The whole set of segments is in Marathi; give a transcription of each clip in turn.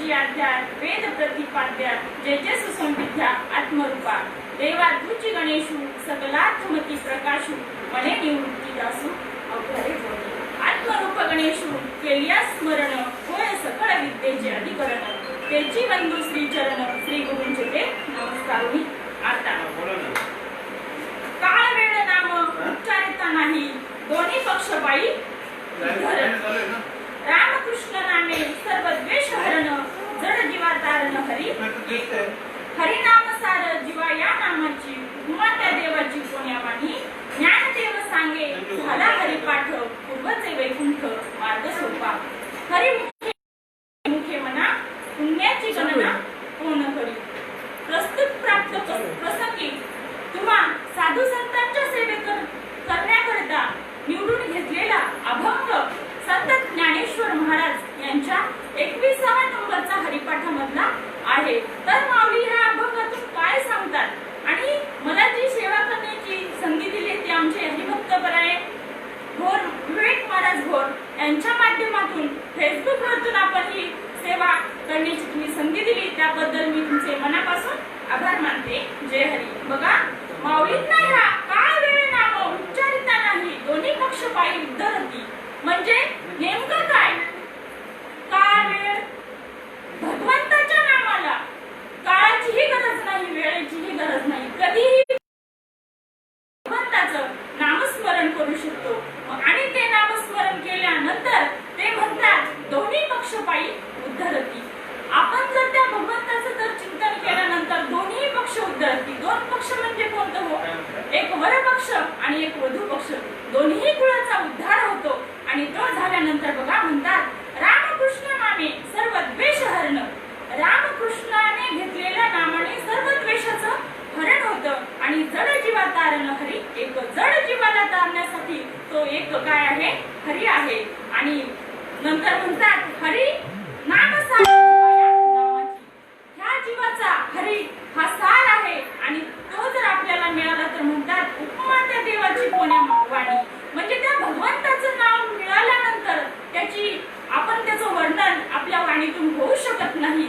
तुझी आज्ञा वेद प्रतिपाद्या जय जय सुसंविद्या आत्मरूपा देवा तुझी गणेशू सकलार्थमती प्रकाशू मने निवृत्ती दासू अवघडे जोडी आत्मरूप गणेशू केलिया स्मरण होय सकळ विद्येचे अधिकरण तेची बंधू श्री चरण श्री गुरूंचे ते नमस्कारुनी आता काळ वेळ नाम उच्चारिता नाही दोन्ही पक्ष बाई रामकृष्ण नामे सर्व द्वेष हरण जड जीवा तारण हरी हरिनाम सार जीवा या नामाची उमा त्या देवाची पुण्यावाणी ज्ञानदेव सांगे झाला हरिपाठ पूर्वचे वैकुंठ मार्ग सोपा हरी मुखे मना पुण्याची गणना कोण करी प्रस्तुत प्राप्त प्रसंगी तुम्हा साधू संतांच्या सेवे करण्याकरिता निवडून घेतलेला अभंग संत ज्ञानेश्वर महाराज यांच्या 21व्या नंबरचा हरिपाठामधला आहे। तर माऊली ह्या अभंगातून काय सांगतात आणि मला जी सेवा करण्याची संधी दिली ती आमचे हरिभक्तपरायण भोर विवेक महाराज भोर यांच्या माध्यमातून फेसबुक वरतून आपण ही सेवा करण्याची तुम्ही संधी दिली त्याबद्दल मी तुमचे मनापासून आभार मानते। जय हरी। बघा माऊलींना ह्या काळ वेळ नाम उच्चारिता नाही दोन्ही पक्ष पायी उद्धरती म्हणजे नेमकं काय काळ वेळ भगवंताच्या नामाला काळाचीही गरज नाही वेळेचीही गरज नाही कधीही भगवंताचं नामस्मरण करू शकतो आणि ते नामस्मरण केल्यानंतर ते म्हणतात दोन्ही पक्ष पायी उद्धरती। आपण जर त्या भगवंताचं जर चिंतन केल्यानंतर दोन्ही पक्ष उद्धरती दोन पक्ष म्हणजे कोणतं हो एक वर पक्ष आणि एक वधू पक्ष दोन्ही कुळाचा उद्धार होतो आणि तो झाल्यानंतर बघा म्हणतात रामकृष्ण नामे सर्व द्वेष हरण रामकृष्णाने घेतलेल्या नामाने सर्व द्वेषाचं हरण होतं आणि जड जीवा तारण हरी एक जड जीवाला तारण्यासाठी तो एक काय आहे हरी आहे आणि नंतर म्हणतात हरी नाम सार ह्या जीवाचा हरी हा सार आहे आणि तो जर आपल्याला मिळाला तर म्हणतात उपमा त्या देवाची पुण्यावाणी म्हणजे त्या भगवंताचं नाव मिळाल्यानंतर आपण त्याचं वर्णन आपल्या वाणीतून होऊ शकत नाही।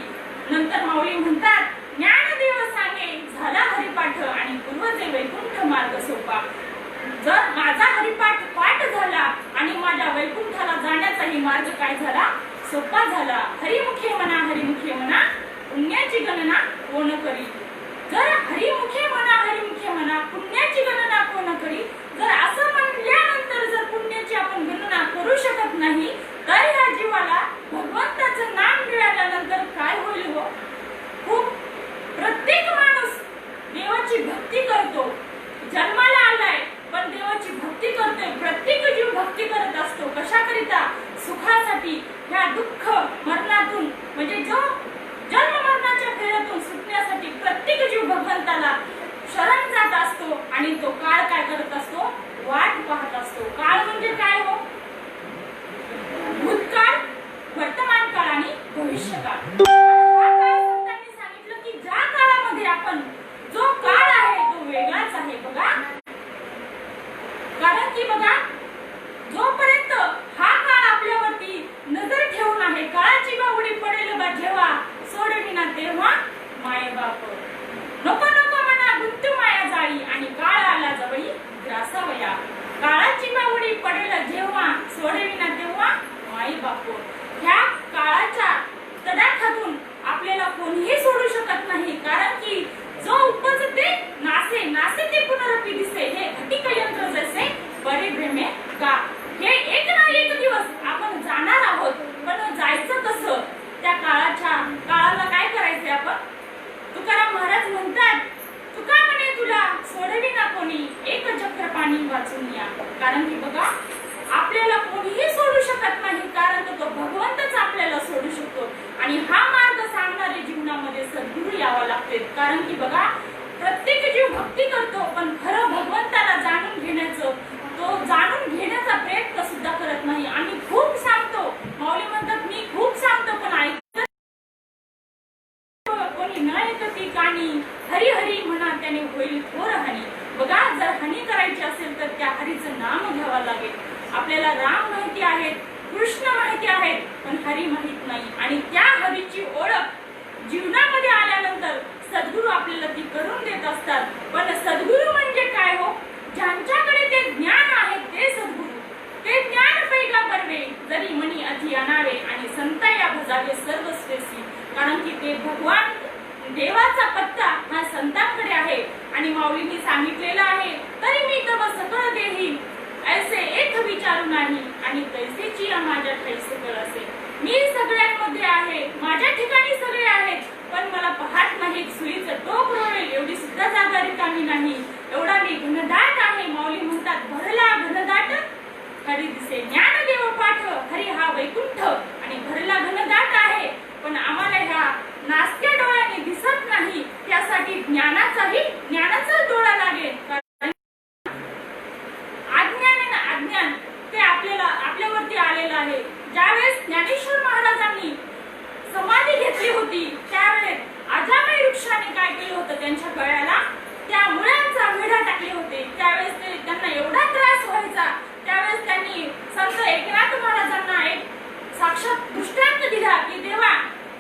नंतर माऊली म्हणतात ज्ञानदेव सांगे झाला हरिपाठ आणि पूर्वचे वैकुंठ मार्ग सोपा जर माझा हरिपाठ पाठ झाला आणि माझ्या वैकुंठाला जाण्याचाही मार्ग काय झाला सोपा झाला। हरिमुखे म्हणा पुण्याची गणना कोण करी जर हरिमुखे म्हणा पुण्याची गणना कोण करी जर असं म्हणल्यानंतर जर पुण्याची आपण गणना करू शकत नाही तर या जीवाला भगवंताचं नाम मिळाल्यानंतर काय होईल हो खूप प्रत्येक माणूस देवाची भक्ती करतो जन्माला आलाय पण देवाची भक्ती करतोय प्रत्येक जीव भक्ती करत असतो कशाकरिता सुखासाठी ह्या दुःख मरणातून म्हणजे जो जन्म मरणाच्या फेऱ्यातून सुटण्यासाठी प्रत्येक जीव भगवंताला शरण जात असतो आणि तो काळ काय करत असतो वाट पाहत असतो। काळ म्हणजे काय हो भूतकाळ वर्तमान काळ आणि भविष्यकाळ। संतांनी सांगितलं की ज्या काळामध्ये आपण जो काळ आहे तो वेगळाच आहे बघा कारण की बघा जोपर्यंत हा काळ आपल्यावरती नजर ठेवून आहे काळाची बावडी पडेल बा जेव्हा सोडविना तेव्हा माय बाप नको नको म्हणा गुंतू माया जाळी आणि काळ आला जवळी ग्रासावया काळाची बावडी पडेल जेव्हा सोडविना तेव्हा माई बाप ह्या काळाच्या तडाख्यातून आपल्याला कोणीही सोडू शकत नाही कारण की जो उपजते नासे ते पुनरपी दिसे हे घटिक यंत्र जसे बरे भ्रमे गा हे एक ना एक दिवस आपण जाणार आहोत पण जायचं कसं त्या काळाला काय करायचे आपण तुकाराम महाराज म्हणतात तुका म्हणे तुला सोडविना कोणी एक चक्र पाणी वाचून या कारण की बघा आपल्याला कोणीही सोडू शकत नाही कारण तो भगवंतच आपल्याला सोडू शकतो आणि हा मार्ग सांगणारे जीवनामध्ये सद्गुरू यावा लागते कारण की बघा प्रत्येक जीव भक्ती करतो पण खरं भगवंताला जाणून घेण्याचा प्रयत्न सुद्धा करत नाही। आम्ही खूप सांगतो माऊली म्हणतात मी खूप सांगतो पण ऐकत कोणी न ऐकती कानी हरी हरी म्हणा त्याने होईल थोर हानी। बघा जर हानी करायची असेल तर त्या हरीचं नाम घ्यावं लागेल। आपल्याला राम माहिती आहेत कृष्ण माहिती आहेत पण हरी माहित नाही, आणि त्या हरीची ओळख जीवनामध्ये आल्यानंतर सद्गुरू आपल्याला ती करून देत असतात. पण सद्गुरू म्हणजे काय हो? ज्यांच्याकडे ते ज्ञान आहे ते सद्गुरू. ते ज्ञान पैगा करवे जरी मनी अति आणावे, आणि संताया भजावे सर्वस्वेसी. कारण की ते भगवान देवाचा पत्ता हा संतांकडे आहे. आणि माऊलींनी सांगितलेलं आहे, तरी मी तव सकळ देही ऐसे एक विचारू नाही, आणि तैसेची माझ्या ठाई सकळ असे. मी सगळ्यांमध्ये आहे, माझ्या ठिकाणी सगळे आहेत, पण मला पाहत नाहीत. सुईचं टोक रोवेल एवढी सुद्धा जागा रिकामी नाही. एवढा मी घनदाट आहे. माऊली म्हणतात, भरला घनदाट हरी दिसे ज्ञानदेव पाठ. हरी हा वैकुंठ आणि भरला घनदाट आहे, पण आम्हाला ह्या नासक्या डोळ्याने दिसत नाही. त्यासाठी ज्ञानाचा डोळा लागेल. अज्ञान ते आपल्यावरती आलेलं आहे. ज्यावेळेस ज्ञानेश्वर महाराजांनी समाधी घेतली होती त्यावेळेस अजामय वृक्षाने काय केलं होतं, त्यांच्या गळ्याला त्या मुळ्यांचा विडा टाकले होते. त्यावेळेस त्यांना एवढा त्रास व्हायचा. त्यावेळेस त्यांनी संत एकनाथ महाराजांना एक साक्षात दृष्टांत दिला की देवा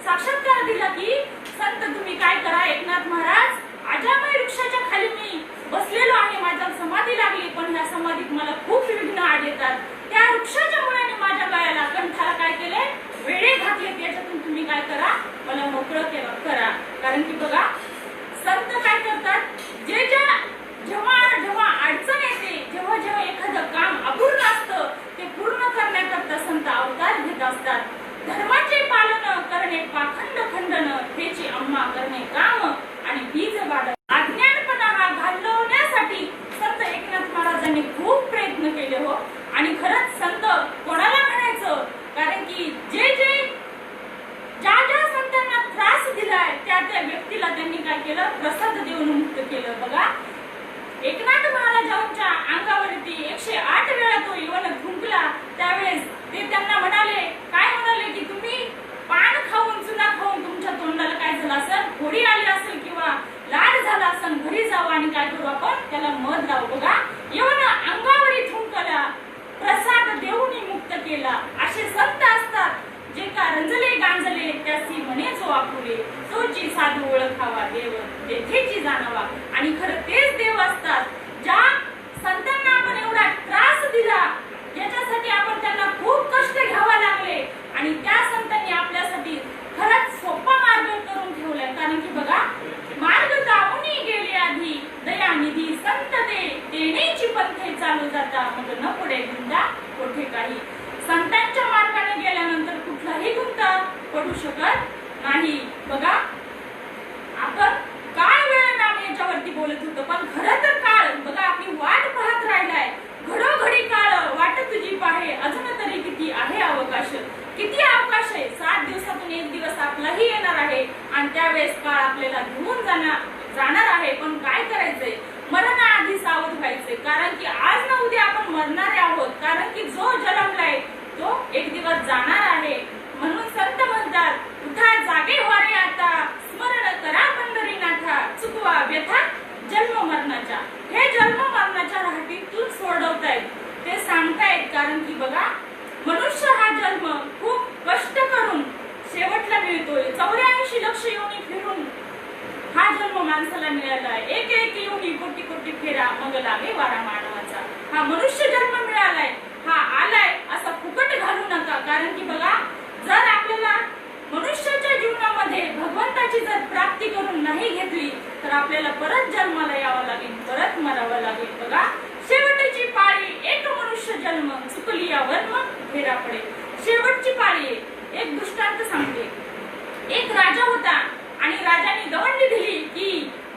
साक्षात्कार दिला की संत तुम्ही काय करा, एकनाथ महाराज अजामय वृक्षाच्या खाली मी बसलेलो आहे, माझ्या समाधी लागली, पण ह्या समाधीत मला खूप विघ्न आड येतात. त्या वृक्षाच्या मुळाने माझ्या गळ्याला कंठाला काय केले, वेडे घातले. त्याच्यातून तुम्ही काय करा, मला मोकळं करा. कारण की बघा संत काय करतात, जेव्हा अडचण येते, जेव्हा एखादं काम अपूर्ण असतं ते पूर्ण करण्याकरता संत अवतार घेत असतात. धर्माचे पालन करणे पाखंड खंडन, हेची अम्मा करणे काम, आणि बीज वाढ. अज्ञानपणा हा घालवण्यासाठी संत एकनाथ महाराजांनी खूप प्रयत्न केले हो. आणि खरंच संत कोणाला म्हणायचं, कारण की ज्या संतांना त्रास दिलाय त्या व्यक्तीला त्यांनी काय केलं, प्रसाद देऊन मुक्त केलं. बघा एकनाथ महाराजांच्या अंगावरती 108 वेळा तो यवन थुंकला. त्यावेळेस ते त्यांना काय म्हणाले की तुम्ही पान खाऊन चुना खाऊन तुमच्या तोंडाला काय झालं असेल, फोडी आली असेल किंवा लाड झाला असेल, घरी जाऊ आणि काय करू आपण, त्याला मध लावू. बघा यवन अंगावरी थुंकला, प्रसाद देऊन मुक्त केला. असे संत असतात जे का रंजले गांजले त्यासी म्हणे जो आपुले, तोची साधू ओळखावा देव तेथेची जाणावा. आणि खरं तेच देव असतात. ज्या संतांना आपण एवढा त्रास दिला, याच्यासाठी आपण त्यांना खूप कष्ट घ्यावा लागले, आणि त्या संतांनी आपल्यासाठी खरंच सोपा मार्ग करून ठेवलाय. कारण की बघा मार्ग दावून गेले आधी, दयानिधी संत देण्याची पंथे चालू जाता, मग न पुढे गुंता कोठे काही. संतांच्या मार्गाने गेल्यानंतर कुठलाही गुंता पडू शकत नाही. बघा आपण काळ वेळ नाम याच्यावरती बोलत होतो, पण खरं तर काळ बघा आपली वाट पाहत राहिलाय. घडोघडी काळ वाट तुझी पाहे, अजून तरी किती आहे अवकाश. किती अवकाश आहे, 7 दिवसातून 1 दिवस आपलाही येणार आहे, आणि त्यावेळेस काळ आपल्याला घेऊन जाणार आहे. पण काय करायचंय, मरणाआधी सावध व्हायचंय. कारण की आज ना उद्या आपण मरणारे आहोत. कारण की जो जन्मलाय तो एक दिवस जाणार आहे. म्हणून संत म्हणतात, उठा जागे व्हारे आता, स्मरण करा पंढरीनाथा, चुकवा व्यथा जन्म मरणाच्या. हे जन्म मरणाच्या राहटीतून सोडवतायत, ते सांगतायत. कारण की बघा मनुष्य हा जन्म खूप कष्ट करून शेवटला मिळतोय. 84 लक्ष योनी फिरून हा जन्म माणसाला मिळाला आहे. एक योनी कोटी कोटी फेरा मग लागे वारा मानवाचा. हा मनुष्य जन्म मिळालाय, हा आलाय असा फुकट घालू नका. कारण की बघा जर आपल्याला मनुष्याच्या जीवनामध्ये भगवंताची जर प्राप्ती करून नाही घेतली तर आपल्याला परत जन्माला यावं लागेल, परत मरावं लागेल. बघा शेवटची पाळी एक मनुष्य जन्म, चुकली यावर मग फेरा पडे. शेवटची पाळी एक दृष्टांत सांगते. एक राजा होता आणि राजाने दवंडी दिली की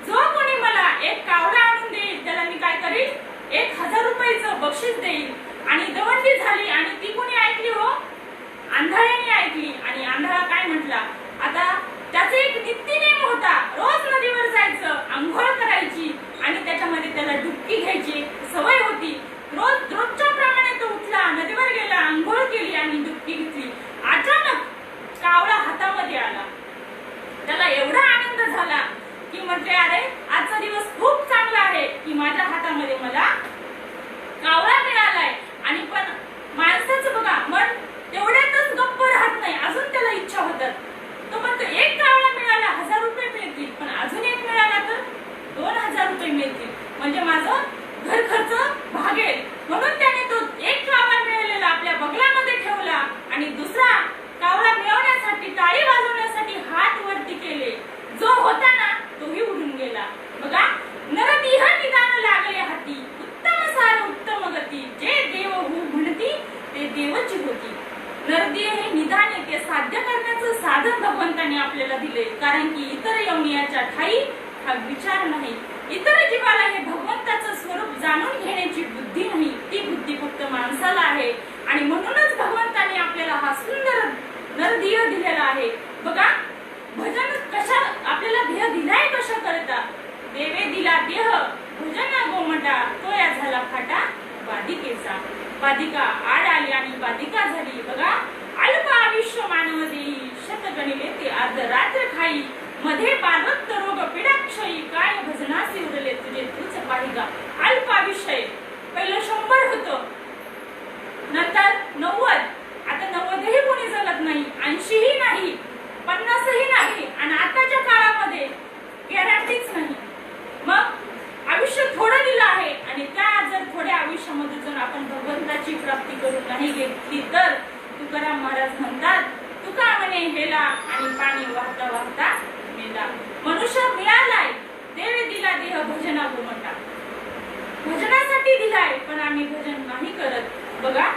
जो कोणी मला एक कावळा आणून देईल त्याला मी काय करीन, 1000 रुपयाचं बक्षीस देईल. आणि दवंडी झाली आणि ती कोणी ऐकली हो, आंधळ्याने ऐकली. आणि आंधळा काय म्हटला, आता त्याचा एक नित्यनेम होता, रोज नदीवर जायचं, आंघोळ करायची आणि त्याच्यामध्ये त्याला डुबकी घ्यायची सवय होती. रोजच्या प्रमाणे तो उठला, नदीवर गेला, आंघोळ केली आणि डुबकी घेतली. अचानक कावळा हातामध्ये आला. त्याला एवढा आनंद झाला की म्हटले अरे आजचा दिवस खूप चांगला आहे की माझ्या हातामध्ये मला कावळा मिळालाय. आणि पण माणसाचं नरदेह हे निदान ते साध्य करण्याचं साधन भगवंताने आपल्याला दिले, कारण की इतर यवनियाच्या ठाई हा विचार नाही, इतर जीवाला हे भगवंताचं स्वरूप जाणून घेण्याची बुद्धी नाही, ती बुद्धी फक्त माणसाला आहे. आणि म्हणूनच भगवंताने आपल्याला हा सुंदर नरदेह दिलेला आहे. बघा, भजन कशा आपल्याला देह दिलाय कशा करता, देवे दिला देह भजना गोमटा, तो या झाला फाटा बाधिकेचा. बाधिका आड आली आणि बाधिका झाली. बघा, अल्प आयुष्य मानव देई, शत गणिले ते अर्ध रात्र खाई, मध्ये पार्वत रोग पिडाक्षयी, काय भजनासी उरले तुझे तूच पाहिगा. अल्प आयुष्य, पहिलं 100 होतं, नंतर 90, आता 90ही कोणी जगत नाही, 80ही नाही, 50ही नाही, आणि आताच्या काळामध्ये गॅरंटीच नाही. मग आयुष्य थोडं दिलं आहे, आणि त्या जर थोड्या आयुष्यामध्ये जर आपण भगवंताची प्राप्ती करून नाही घेतली तर तुकाराम महाराज म्हणतात, तुका म्हणे हेला आणि पाणी वाहता वाहता मेला. मनुष्य मिळालाय, देवे दिला देह भजना गोमटा, भजनासाठी दिलाय, पण आम्ही भजन नाही करत. बघा,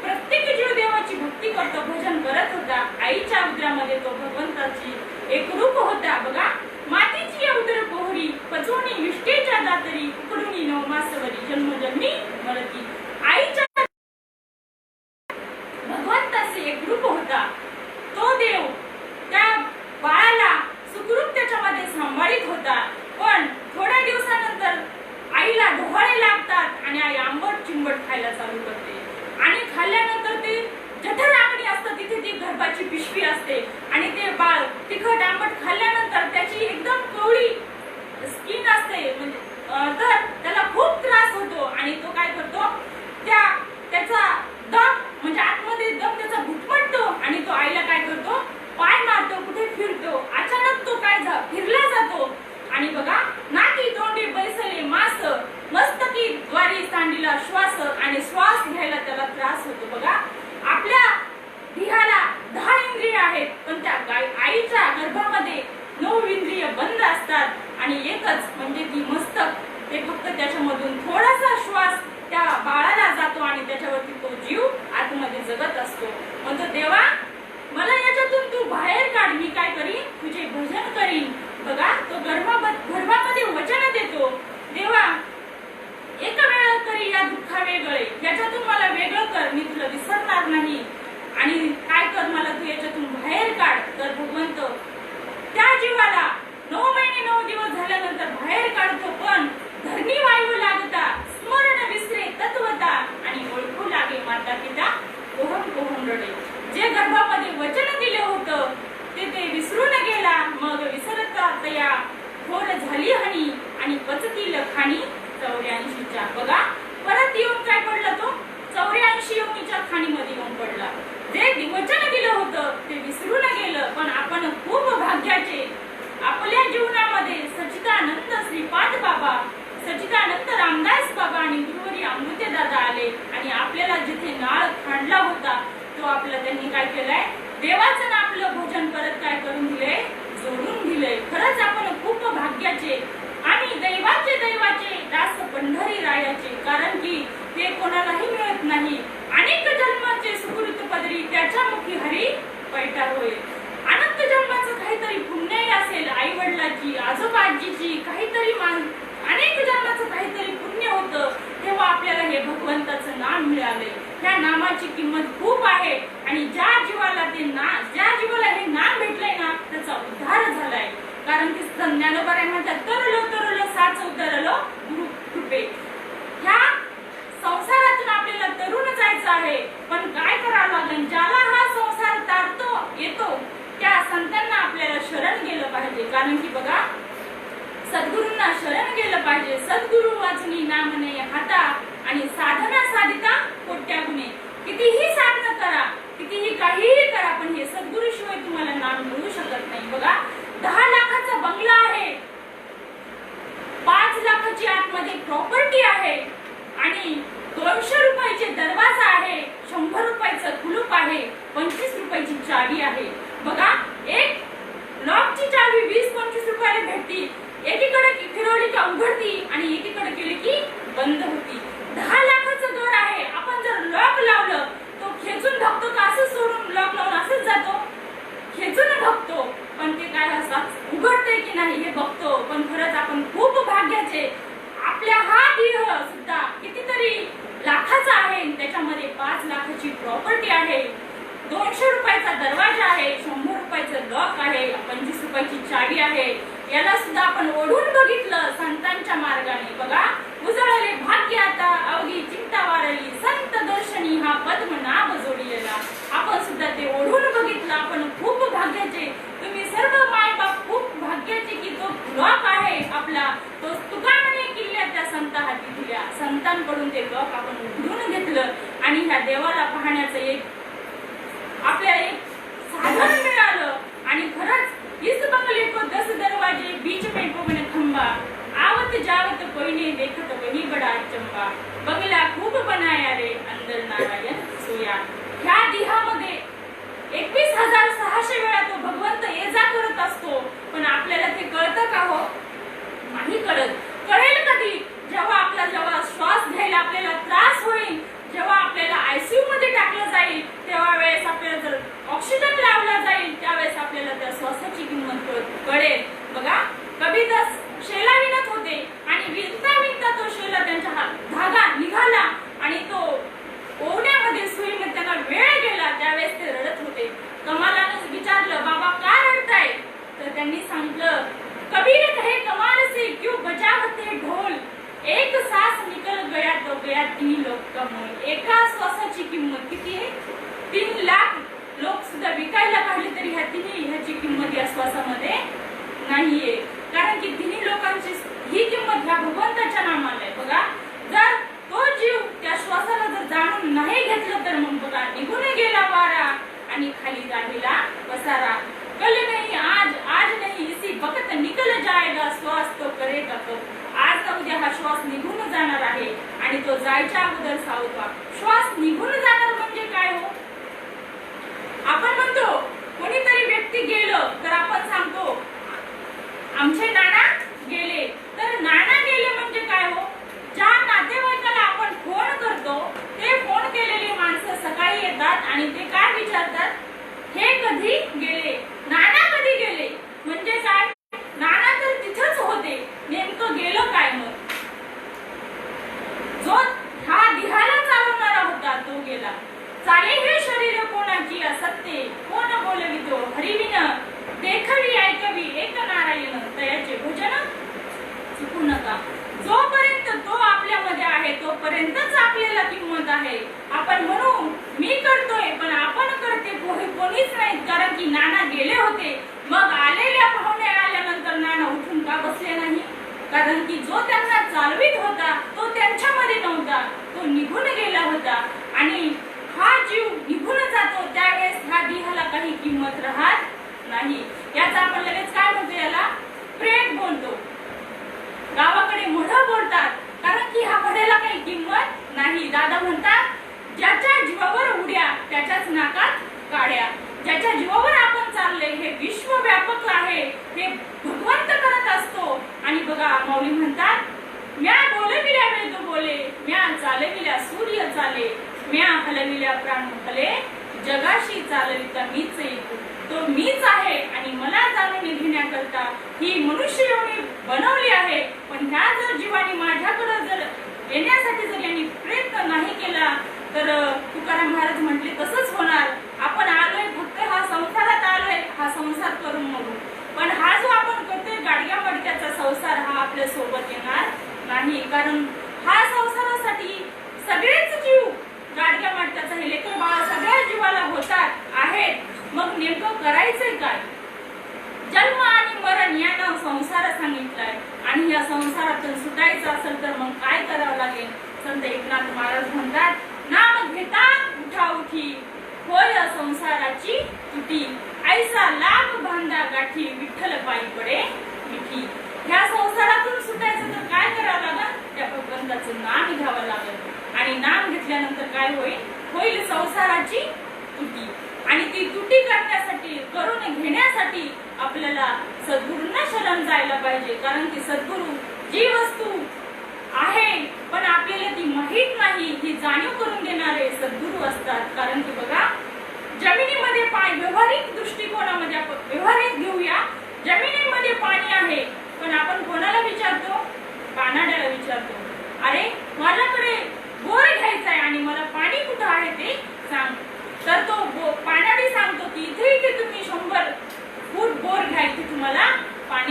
प्रत्येक जीव देवाची भक्ती करतो, भजन करत होता. आईच्या उदरामध्ये तो भगवंताची एक रूप होता. बघा, मातीची उदर पोहरी, पचोनी विष्टेच्या दातरी, उकडुनी नवमासवरी, जन्मजन्मी मरती. आईच्या भगवंताचे एक रूप होता. तो देव त्या बाळाला सुखरूप त्याच्यामध्ये सांभाळीत होता. पण थोड्या दिवसानंतर आईला डोहाळे लागतात आणि आई आंबट चिंबट खायला चालू करते, आणि खाल्ल्यानंतर ते जठर आंगणी असतं, तिथे ती गर्भाची पिशवी असते, आणि ते बाळ तिखट आंबट खाल्ल्यानंतर त्याची एकदम कवळी स्किन असते, म्हणजे तर त्याला खूप त्रास होतो. आणि तो काय करतो, त्याचा दम म्हणजे आतमध्ये दम त्याचा घुटमटतो, आणि तो आईला काय करतो, पाय मारतो, कुठे फिरतो. अचानक तो काय फिरला जातो, आणि बघा, नाकी तोंडी बैसले मास, मस्तकी द्वारी सांडीला श्वास, आणि श्वास घ्यायला त्याला त्रास होतो. बघा, आपल्या देहाला 10 इंद्रिय आहेत, पण त्या आईच्या गर्भामध्ये 9 इंद्रिय बंद असतात, आणि एकच म्हणजे ती मस्तक, ते फक्त त्याच्यामधून थोडासा श्वास त्या बाळाला जातो, आणि त्याच्यावरती तो जीव आतमध्ये जगत असतो. म्हणतो, देवा मला याच्यातून तू बाहेर काढ, मी काय करीन, तुझे भजन करीन. बघा, तो गर्भामध्ये वचन देतो, देवा एक वेळ तरी या दुःखा वेगळे, याच्यातून मला वेगळं कर, मी तुला विसरणार नाही, आणि काय कर, मला तू याच्यातून बाहेर काढ. तर भगवंत त्या जीवाला 9 महिने 9 दिवस झाल्यानंतर बाहेर काढतो, पण धरणी वायू लागता, स्मरण विसरे तत्वता, आणि ओळखू लागे माता पिता कोहम कोहम रडे. जे गर्भामध्ये वचन दिले होतं ते विसरून गेला, मग विसरता तया थोर झाली हनी, आणि पचतील खाणी 84च्या. बघा, परत येऊन काय पडला, तो 84 योनीच्या खाणीमध्ये येऊन पडला. जे वचन दिलं होतं ते विसरून गेलं, पण आपण खूप भाग्याचे. आपल्या जीवनामध्ये सच्चिदानंद श्रीपाद बाबा, सच्चिदानंद रामदास बाबा आणि गुरुवरी अमृते दादा आले, आणि आपल्याला जिथे नाळ खांडला होता तो आपलं त्यांनी काय केलंय, देवाचं आपलं भजन परत काय करून दिले, जोडून दिले. खरंच आपण खूप भाग्याचे आणि दैवाचे दास पंढरी रायाचे, कारण की ते कोणालाही मिळत नाही. अनेक जन्माचे सुकृत पदरी त्याच्या मुखी हरी पैठा होईल. अनंत जन्माचं काहीतरी पुण्य असेल, आई वडिलाची, आजोबाजीची काहीतरी अनेक जन्माचं काहीतरी पुण्य होतं, तेव्हा आपल्याला हे भगवंताचं नाम मिळाले. त्या नामाची किंमत खूप आहे, आणि ज्या जीवाला हे नाम भेटलंय ना, त्याचा उद्धार झालाय. कारण की ज्ञानोबा म्हणतात, तरलो साच उतरलो गुरु कृपे. ह्या संसारातून आपल्याला तरुण जायचं आहे, पण काय करावं लागेल, ज्याला हा संसार तारतो येतो त्या संतांना आपल्याला शरण गेलं पाहिजे. कारण की बघा, सद्गुरूंना शरण गेलं पाहिजे. सद्गुरु वाचनी नामने हाता, आणि साधना साधिता कोट्या गुणे. कितीही साधना करा, कितीही काहीही करा, पण हे सद्गुरु शिवाय तुम्हाला नाम मिळू शकत नाही. बघा, 10 लाखाचा बंगला आहे, 5 लाखाची आतमध्ये प्रॉपर्टी आहे, आणि 200 रुपयाचे दरवाजा आहे, 100 रुपयाचं कुलूप आहे, 25 रुपयाची चावी आहे. बघा, एक लॉकची चावी 20-25 रुपयाला भेटती. एकीकडे फिरवली की उघडती, आणि एकीकडे केली की बंद होती. 10 लाखाचं घर आहे, आपण जर लॉक लावलं तो खेचून धकतो का असं आहे, याला सुद्धा आपण ओढून बघितलं संतांच्या मार्गाने. बघा, उजळले भाग्य आता अवघी चिंता वारली, संत दर्शनी हा पद्मनाभ जोडिलेला. आपण सुद्धा ते ओढून बघितलं. आपण खूप भाग्याचे, तुम्ही सर्व मायबाप खूप भाग्याचे की तो ब्लॉक आहे आपला, तो तुका म्हणे किल्ल्या त्या संत हाती दिल्या. संतांकडून ते ब्लॉक आपण उघडून घेतलं आणि ह्या देवाला पाहण्याचं एक आपल्याला एक साधन मिळालं. आणि खरंच इस बंगले को 10 दरवाजे, बीच में पवन खंबा, आवत जावत कोई नहीं देखत वही बड़ा चंबा, बंगला खूप बनाया रे अंदर नारायण सोया. ह्या देहामध्ये 21,600 वेळा तो भगवंत ये जा करत असतो, पण आपल्याला ते कळतं का हो? नाही कळत. कळेल कधी? जेव्हा श्वास घ्यायला आपल्याला त्रास होईल, जेव्हा आपल्याला आयसीयू मध्ये टाकलं जाईल, तेव्हा वेळेस आपल्याला जर ऑक्सिजन लावला जाईल, त्यावेळेस आपल्याला त्या श्वासाची किंमत कळेल. बघा, कबीरदास शेला विणत होते आणि विणता विणता तो शेला त्यांच्या धागा निघाला आणि तो ओढण्यामध्ये सुईमध्ये त्यांना वेळ गेला. त्यावेळेस ते रडत होते. कमालानं विचारलं, बाबा का रडताय? तर त्यांनी सांगितलं, कबीर कहे कमाल से क्यों बजावते ढोल, एक सांस निकल गया तो गया 3 लोक का मोल. एका श्वासाची किंमत किती आहे? 3 लाख लोक सुद्धा विकायला काढले तरी ह्याची किंमत या श्वासामध्ये नाहीये. कारण की 3 लोकांची ही किंमत ह्या भगवंताच्या नामाला आहे. बघा, जर तो जीव त्या श्वासाला जर जाणून नाही घेतलं तर मग बघा, निघून गेला वारा आणि खाली राहिला पसारा. कल नहीं आज नहीं इसी वक्त निकल जाएगा, श्वास तो करेगा कब. आज ना उद्या हा श्वास निघून जाणार आहे आणि तो जायच्या अगोदर सावध व्हा. श्वास निघून जाणार म्हणजे काय हो? आपण म्हणतो कोणीतरी व्यक्ती गेलं तर आपण सांगतो आमचे नाना गेले. तर नाना गेले म्हणजे काय हो? ज्या नातेवाईकाला आपण फोन करतो ते फोन केलेली माणसं सकाळी येतात आणि ते काय विचारतात, हे कधी गेले, नाना कधी गेले. म्हणजे काय? नाना तर तिथंच होते, नेमकं गेलं काय? मग जो हा देहाला चालवणारा होता तो गेला. चाले हे शरीर कोणाची असत्य, कोण बोलवितो हरिविन, देखवी ऐकवी एक नारायण, तयाचे भजन चुकू नका. जोपर्यंत तो आपल्यामध्ये आहे तोपर्यंतच आपल्याला किंमत आहे. आपण म्हणू मी करतोय पण आपण करते कोणीच नाही. कारण की नाना गेले होते, मग आलेल्या पाहुणे आल्यानंतर नाना उठून का बसले नाही? कारण की जो त्यांना चालवित होता तो त्यांच्यामध्ये नव्हता, तो निघून गेला होता. आणि हा जीव निघून जातो त्यावेळेस ह्या देहाला काही किंमत राहत नाही. याचा आपण लगेच काय म्हणतो, याला प्रेम बोलतो. गावाकडे मोठं बोलतात कारण की ह्या म्हणायला काही किंमत नाही. दादा म्हणतात, ज्याच्या जीवावर उड्या त्याच्याच नाकात काड्या. ज्याच्या जीवावर आपण चालले हे विश्वव्यापक आहे, हे भगवंत करत असतो. आणि बघा, माऊली म्हणतात, म्या बोलविल्या वेद बोले, म्या चालविल्या सूर्य चाले, म्या हलविल्या प्राण हले, जगाशी चालविता मीच ऐकू. तो मीच आहे आणि मला जाणून घेण्याकरता ही मनुष्य योनी बनवली आहे. पण ह्या जर जीवानी माझ्याकडे जर येण्यासाठी जर यांनी प्रयत्न नाही केला तर तुकाराम महाराज म्हटले तसंच होणार. आपण आलोय फक्त हा संसारात आलोय, हा संसार करून मरू. पण हा जो आपण करतोय गाडग्या मडक्याचा संसार हा आपल्या सोबत येणार नाही. कारण हा संसारासाठी सगळेच जीव गाडग्या मडक्याचा हे लेकर बाळ सगळ्या जीवाला होतात आहेत. मग नेमकं करायचंय काय? जन्म आणि मरण यानं संसार सांगितलाय आणि या संसारातून सुटायचं असेल तर मग काय करावं लागेल? संत एकनाथ महाराज म्हणतात, नाम घेता उठा उठी, होय संसाराची तुटी, ऐसा लाभ बांधा गाठी, विठ्ठल पायी पडे मिठी. ह्या संसारातून सुटायचं तर काय करावं लागेल? त्या भगवंताचं नाम घ्यावं लागेल आणि नाम घेतल्यानंतर काय होईल? होईल संसाराची तुटी. आणि ती तुटी करण्यासाठी, करून घेण्यासाठी आपल्याला सद्गुरूंना शरण जायला पाहिजे. कारण की सद्गुरू जी वस्तू आहे पण आपल्याला ती माहित नाही ही जाणीव करून देणारे सद्गुरू असतात. कारण की बघा, जमिनीमध्ये पाणी, व्यवहारिक दृष्टिकोनामध्ये आपण व्यवहारिक घेऊया, जमिनीमध्ये पाणी आहे पण आपण कोणाला विचारतो? पाण्याला विचारतो, अरे माझ्याकडे बोर घ्यायचा आहे आणि मला पाणी कुठं आहे ते सांग. तर तो पाण्याने सांगतो की इथे तुम्ही 100 फूट बोर घ्या, इथे तुम्हाला पाणी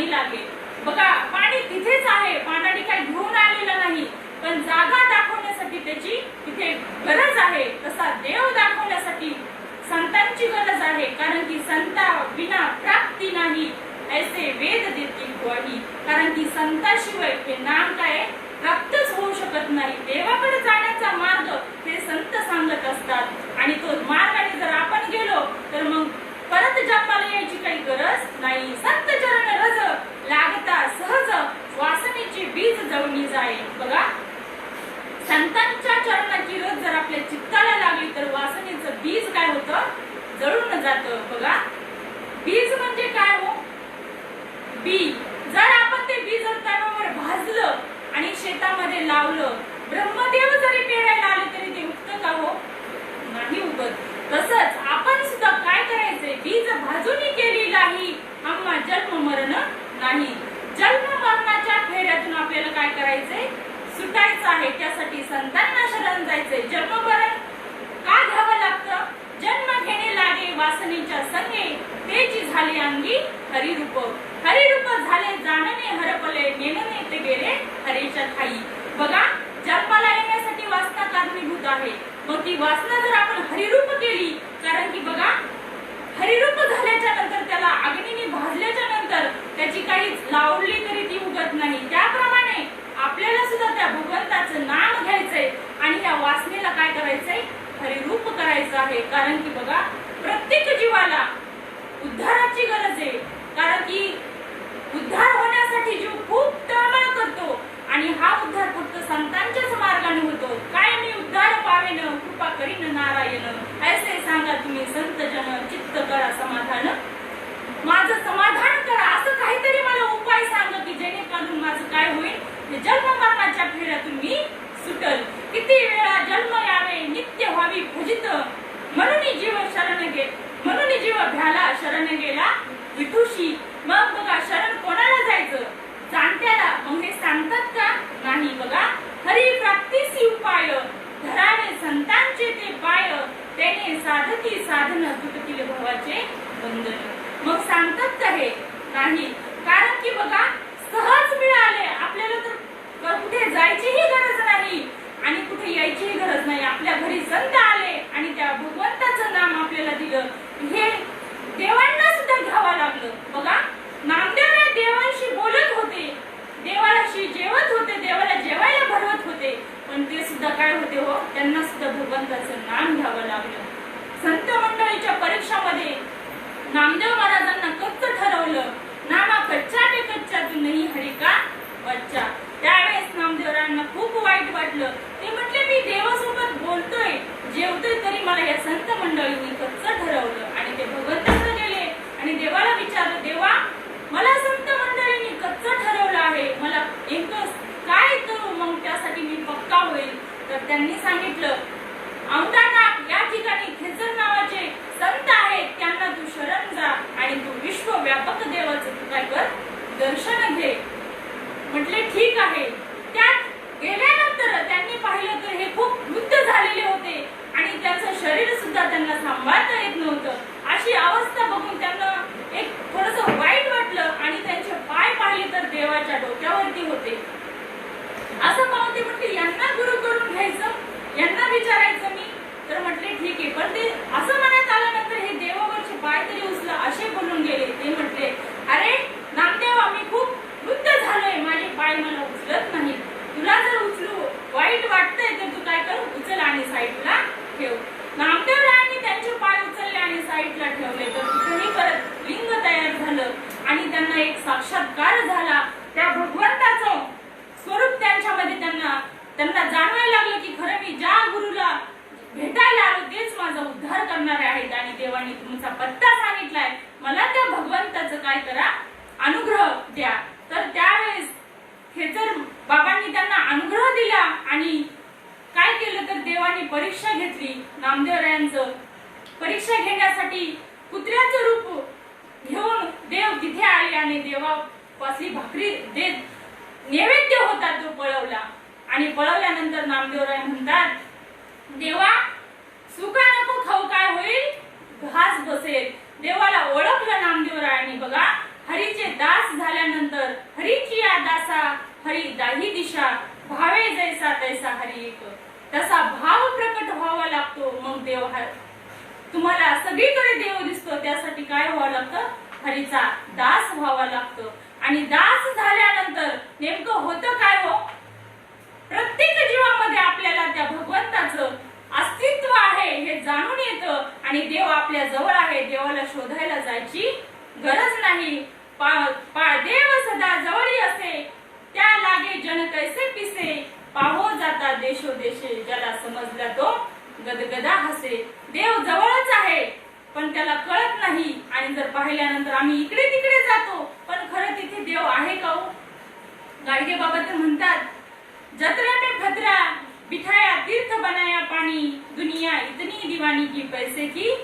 संताशिवाय हे नाम काय प्राप्तच होऊ शकत नाही. देवाकडे जाण्याचा मार्ग हे संत सांगत असतात आणि तो मार्गाने जर आपण गेलो तर मग परत जन्माला यायची काही गरज नाही. संत चरण रज लागता सहज वासनेची बीज जळून जाईल. बघा, संतांच्या चरणाची रज जर आपल्या चित्ताला लागली तर वासनेचं बीज काय होतं, जळून जातं. बघा, बीज म्हणजे काय हो, बी. जर आपण ते बीज तणावर भाजलं आणि शेतामध्ये लावलं, ब्रह्मदेव जरी पेरायला आले तरी ते उगतं का हो, नाही उगत. तसंच आपण सुद्धा काय करायचंय, बीज भाजूनी केली नाही आम्हा जन्म मरण नाही. जन्म मरणाच्या फेऱ्यातून आपल्याला काय करायचंय, सुटायचं आहे. त्यासाठी संतांना शरण जायचंय. जन्म मरण का घ्यावं लागतं, जन्म घेणे लागे वासनेच्या संगे, तेची झाले अंगी हरिरूप. हरिरूप झाले जाणणे हरपले, नेणणे ते गेले हरीच्या ठाई. बघा, जन्माला येण्यासाठी वासना कारणीभूत आहे. मग ती वासना जर आपण हरिरूप केली, कारण की बघा, हरिरूप झाल्याच्या नंतर त्याला अग्नीने भाजल्याच्या नंतर त्याची काही लावली तरी ती उगत नाही. त्याप्रमाणे आपल्याला सुद्धा त्या भगवंताचं नाम घ्यायचंय आणि या वासनेला काय करायचंय, हरिरूप करायचं आहे. कारण की बघा, प्रत्येक जीवाला उद्धाराची गरज आहे. कारण की उद्धार होण्यासाठी जीव खूप तळमळ करतो आणि हा उद्धार फक्त संतांच्याच मार्गाने होतो. काय मी उद्धार पावेन, कृपा करीन नारायण, ऐसे सांगा तुम्ही संत जन, चित्त करा समाधान. माझं समाधान करा, असं काहीतरी मला उपाय सांगा की जेणेकरून माझं काय होईल, जन्म मरणाच्या फेऱ्यातून मी सुटल. किती वेळा जन्म यावे, नित्य व्हावी पूजित, म्हणून जीव शरण गे, म्हणून जीव भ्याला शरण गेला विठूशी. मग बघा, शरण कोणाला जायचं, जाणत्याला. मग हे सांगतात का, नाही. बघा, हरी प्राप्तीसी उपाय, धरावे संतांचे ते पाय, त्याने साधती साधन, तुटतील भावाचे बंधन. मग सांगतात का हे, नाही. कारण की बघा, सहज मिळाले आपल्याला, तर कुठे जायचीही गरज नाही आणि कुठे यायचीही गरज नाही. आपल्या घरी संत आले आणि त्या भगवंताचं नाम आपल्याला दिलं. हे देवांना सुद्धा घ्यावं लागलं. बघा, नामदेव देवांशी बोलत होते, देवालाशी जेवत होते, देवाला जेवायला भरवत होते, पण ते सुद्धा काय होते हो, त्यांना सुद्धा भगवंताचं नाम घ्यावं लागलं. संत मंडळीच्या परीक्षामध्ये नामदेव महाराजांना कच्च ठरवलं, नामा कच्चा पे कच्चा तू नाही हरी का बच्चा. त्यावेळेस नामदेवरांना खूप वाईट वाटलं. ते म्हटले, मी देवासोबत बोलतोय, जेवतोय, तरी मला या संत मंडळींनी कच्च ठरवलं. आणि ते भगवंताकडे गेले आणि देवाला विचारलं, देवा, मला संत मंडळींनी कच्च ठरवलं आहे, मला एकच काय करू मग त्यासाठी मी पक्का होईल. तर त्यांनी सांगितलं, औंधानाथ या ठिकाणी खेचर नावाचे संत आहेत, त्यांना तू शरण जा आणि तू विश्वव्यापक देवाचं तू काय कर, दर्शन घे. म्हटले ठीक आहे. त्यात गेल्यानंतर त्यांनी पाहिलं तर हे खूप वृद्ध झालेले होते आणि त्यांचं शरीर सुद्धा त्यांना सांभाळता येत नव्हतं. अशी अवस्था बघून त्यांना एक थोडंसं वाईट वाटलं आणि त्यांचे पाय पाहिले तर देवाच्या डोक्यावरती होते. असं पाहून ते म्हटले, यांना गुरु करून घ्यायचं, यांना विचारायचं मी. तर म्हटले ठीक आहे. पण ते असं म्हणत आल्यानंतर हे देवावरचे पाय तरी उचला असे बोलून गेले. ते म्हटले, अरे नामदेवा, मी खूप वृद्ध झालोय, माझे पाय मला उचलत नाही. तुला जर उचलू वाईट वाटतंय तर तू काय कर, उचल आणि साईडला ठेव. नामदेवरायांनी त्यांचे पाय उचलले आणि साईडला ठेवले. तर तिथेही परत लिंग तयार झालं आणि त्यांना एक साक्षात्कार झाला. त्या भगवंताचं स्वरूप त्यांच्यामध्ये त्यांना जाणवायला लागलं की खरं मी ज्या गुरुला भेटायला आलो तेच माझा उद्धार करणारे आहेत आणि देवानी तुमचा पत्ता सांगितलाय, मला त्या भगवंताचं काय करा, अनुग्रह द्या. तर त्यावेळेस खेचर बाबांनी त्यांना अनुग्रह दिला आणि काय केलं तर देवानी परीक्षा घेतली. नामदेवरायांचं परीक्षा घेण्यासाठी कुत्र्याचं रूप घेऊन देव तिथे आले आणि देवापासली भाकरी देत नैवेद्य होता तो पळवला आणि पळवल्यानंतर नामदेवराय म्हणतात, देवा सुका नको खाऊ, काय होईल, घास बसेल. देवाला ओळखलं नामदेवरायांनी. बघा, हरीचे दास झाल्यानंतर हरीची या दासा हरी दाही दिशा, भावे जैसा तैसा हरी एक, तसा भाव प्रकट व्हावा लागतो. मग देव तुम्हाला सगळीकडे देव दिसतो. त्यासाठी काय व्हावं लागतं, हरीचा दास व्हावा लागतो. आणि दास झाल्यानंतर नेमकं होतं काय हो? प्रत्येक जीवामध्ये आपल्याला त्या भगवंताचं अस्तित्व आहे हे जाणून येतं आणि देव आपल्या जवळ आहे. देवाला शोधायला जायची गरज नाही. देव सदा जवळी असे, त्या लागे जन कैसे पिसे, पाहो जाता देशोदेशे, ज्याला समजला तो गदगदा हसे. देव जवळच आहे पण त्याला कळत नाही आणि जर पाहिल्यानंतर आम्ही इकडे तिकडे जातो पण खरं तिथे देव आहे का हो? गाडगे बाबा तर म्हणतात, जत्रा में भद्रा बिठाया तीर्थ बनाया पाणी, दुनिया इतनी दिवानी की पैसे की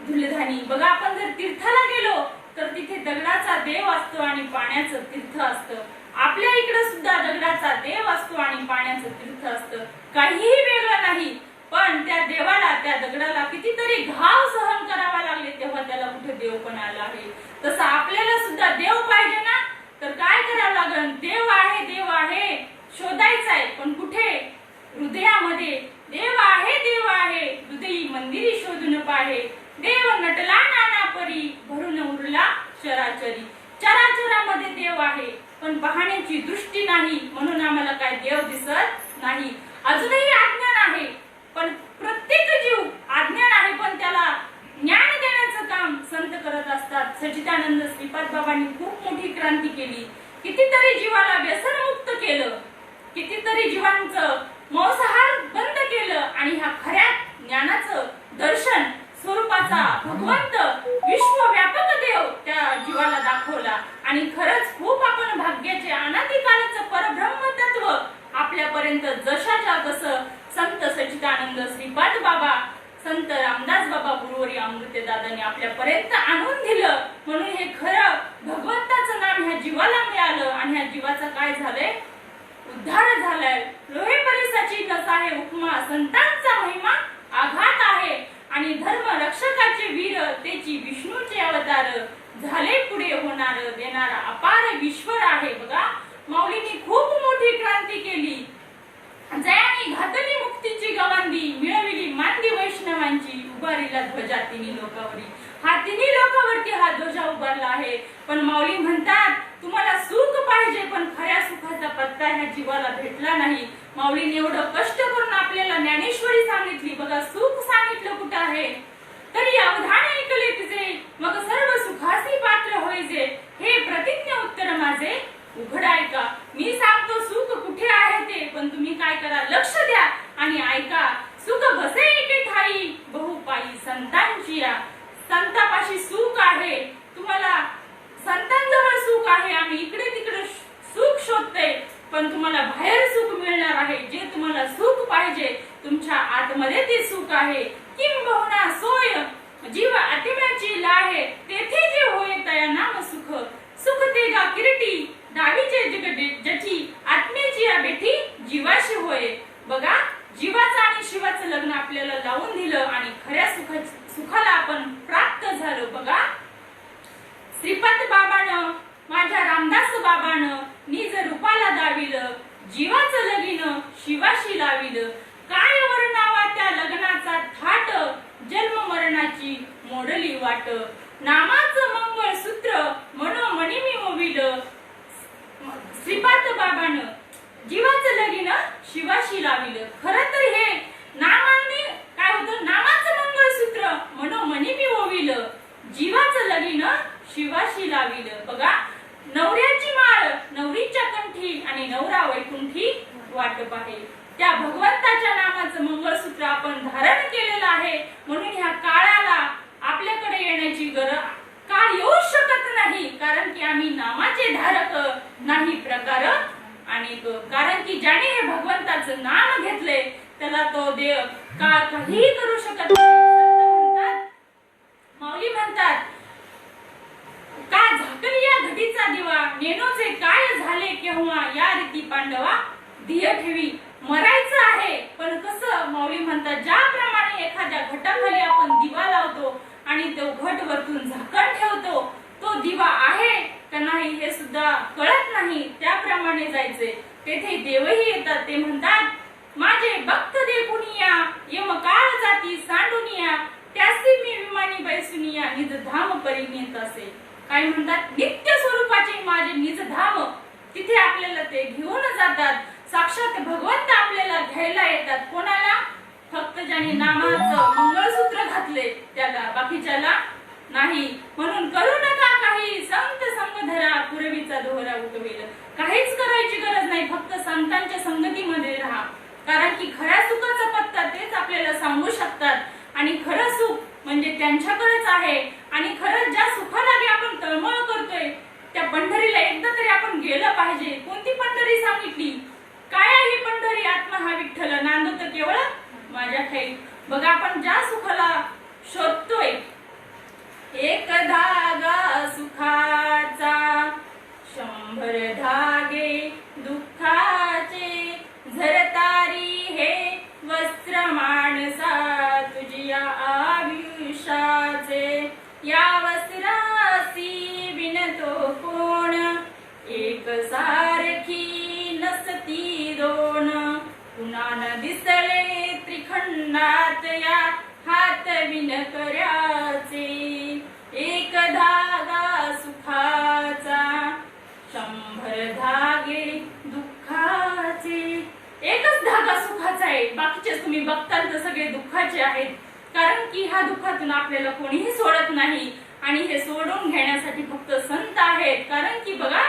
धुलधानी. बघा, आपण जर तीर्थाला गेलो तर तिथे दगडाचा देव असतो आणि पाण्याचं तीर्थ असतं. आपल्या इकडे सुद्धा दगडाचा देव असतो आणि पाण्याचं तीर्थ असतं. काहीही वेगळं नाही. पण त्या देवाला, त्या दगडाला कितीतरी घाव सहन करावा लागले तेव्हा त्याला कुठे देव पण आला आहे. तसं आपल्याला सुद्धा देव पाहिजे ना, तर काय करावं लागेल? देव आहे, देव आहे शोधायचा आहे. पण कुठे? हृदयामध्ये. देव आहे हृदयी मंदिरी शोधून पाहे, देव नटला नाना परी, भरून उरला चराचरी. चराचरामध्ये देव आहे पण पाहण्याची दृष्टी नाही, म्हणून आम्हाला काय देव दिसत नाही. अजूनही अज्ञान आहे, पण प्रत्येक जीव अज्ञान आहे पण त्याला ज्ञान देण्याचं काम संत करत असतात. सच्चिदानंद श्रीपाद बाबांनी खूप मोठी क्रांती केली. कितीतरी जीवाला व्यसनमुक्त केलं, कितीतरी जीवांचं मांसाहार बंद केलं आणि ह्या खऱ्या ज्ञानाचं दर्शन स्वरूपाचा भगवंत, विश्वव्यापक देव त्या जीवाला दाखवला. आणि खरंच खूप आपण भाग्याचे. अनादिकालाचं परब्रह्म तत्व आपल्यापर्यंत जशाच्या तसं संत सच्चिदानंद श्रीपाद बाबा, संत रामदास बाबा गुरुवरी अमृतदादांनी आपल्यापर्यंत आणून दिलं. म्हणून हे खरं भगवंताचं नाम ह्या जीवाला मिळालं आणि ह्या जीवाचा काय झालंय? उद्धार झालाय. लोहे परिसाची नस आहे उपमा, संतांचा महिमा आघात आहे आणि धर्म रक्षकाचे वीर, तेची विष्णूचे अवतार, झाले पुढे होणार देणारा अपार ईश्वर आहे. बघा, माऊलींनी खूप मोठी क्रांती केली. जयानी घातली मुक्तीची गवांदी, मिळविली मांदी वैष्णवांची, उभारीला ध्वजा तिन्ही लोकावरी. हा तिन्ही लोकावरती हा ध्वजा उभारला आहे. पण माऊली म्हणतात, तुम्हाला सुख पाहिजे पण खऱ्या सुखाचा पत्ता ह्या जीवाला भेटला नाही. माऊलीने एवढं कष्ट करून आपल्याला ज्ञानेश्वरी सांगितली. बघा, सुख सांगितलं कुठं आहे? तरी अवधान ऐकले तिचे, मग सर्व सुखासी पात्र होईजे, हे प्रतिज्ञा उत्तर माझे उघड ऐका. मी सांगतो सुख कुठे आहे ते, पण तुम्ही काय करा? लक्ष द्या आणि ऐका. सुख बसे एके ठाई, बहुपाई संतांची. संतापाशी सुख आहे. तुम्हाला संतांजवळ सुख आहे. आम्ही इकडे तिकडे सुख शोधतोय पण तुम्हाला बाहेर सुख मिळणार आहे. जे तुम्हाला सुख पाहिजे तुमच्या आतमध्ये ते सुख आहे. किंबहुना सोय जीव आत्म्याची लाहे, तेथे जे होय तया नाम सुख. सुख ते गा किरीटी, डावीचे जची, आत्म्याची या बेटी जीवाशी होय. बघा, जीवाचं आणि शिवाचं लग्न आपल्याला लावून दिलं आणि खऱ्या सुखाला आपण प्राप्त झालो. बघा, श्रीपाद बाबानं, माझ्या रामदास बाबानं निज रूपाला दाविलं, जीवाचं लगीन शिवाशी लाविलं. काय वर्णावा त्या लग्नाचा थाट, जन्म मरणाची मोडली वाट. नामाचं मंगळ सूत्र मनोमणी मी ओविलं. श्रीपाद बाबानं जीवाचं लगीन शिवाशी लाविलं. खरं तर हे नामाने काय होतं? नामाचं मंगळसूत्र मनोमणी मी ओविलं, जीवाचं लगीन शिवाशी लाविलं. बघा, नवऱ्याची माळ नवरीच्या कंठी आणि नवरा वैकुंठी वाटप आहे. त्या भगवंताच्या नामाचं मंगळसूत्र आपण धारण केलेलं आहे. म्हणून ह्या काळाला आपल्याकडे येण्याची काळ येऊ शकत नाही, कारण की आम्ही नामाचे धारक नाही प्रकार. आणि कारण की ज्याने हे भगवंताचं नाम घेतले त्याला तो देव काळ काहीही करू शकत नाही. माऊली म्हणतात, का झाकली या घटीचा दिवा, नेनोचे काय झाले केव्हा, या रीती पांडवा ध्येय ठेवी. मरायचं आहे पण कसं? माऊली म्हणतात, ज्याप्रमाणे एखाद्या घटाखाली आपण दिवा लावतो आणि तो घट वरतून झाकण ठेवतो, तो दिवा आहे का नाही हे सुद्धा कळत नाही. त्याप्रमाणे जायचे. तेथे देवही येतात. ते म्हणतात, माझे भक्त देखुनिया, यम काळ जाती सांडुनिया, त्यासी मी विमानी बैसुनिया, निज धाम परिणित असे. काय म्हणतात? नित्य स्वरूपाचे माझे निज धाम तिथे आपल्याला ते घेऊन जातात. साक्षात भगवंत आपल्याला घ्यायला येतात. कोणाला? फक्त ज्याने नामाचं मंगळसूत्र घातले त्याला, बाकीच्याला नाही. म्हणून करू नका काही, संत संग धरा, पूर्वीचा दोहरा उठवेल. काहीच करायची गरज नाही, फक्त संतांच्या संगतीमध्ये राहा. कारण की खऱ्या सुखाचा पत्ता तेच आपल्याला सांगू शकतात. आणि खरं सुख म्हणजे त्यांच्याकडेच आहे. आणि खरं ज्या सुखालागे आपण तळमळ करतोय त्या पंढरीला एकदा तरी आपण गेलं पाहिजे. कोणती पंढरी सांगितली? काय आहे पंढरी? आत्मा हा विठ्ठल नांदतो केवळ माझ्या ठाई. बघा आपण ज्या सुखाला शोधतोय, एक धागा सुखाचा, 100 धागे दुःखाचे, झरतारी हे वस्त्र माणसा तुझ्या आयुष्याचे. या वस्त्रासी विणतो कोण, एक सारखी नसती दोन. पुन्हा न दिसले त्रिखंडात या हात विणकऱ्याचे. एक धागा सुखाचा, 100 धागे दुःखाचे. एकच धागा सुखाचा आहे, बाकीचे तुम्ही बघताल तर सगळे दुःखाचे आहेत. कारण की ह्या दुःखातून आपल्याला कोणीही सोडत नाही. आणि हे सोडून घेण्यासाठी फक्त संत आहेत. कारण की बघा,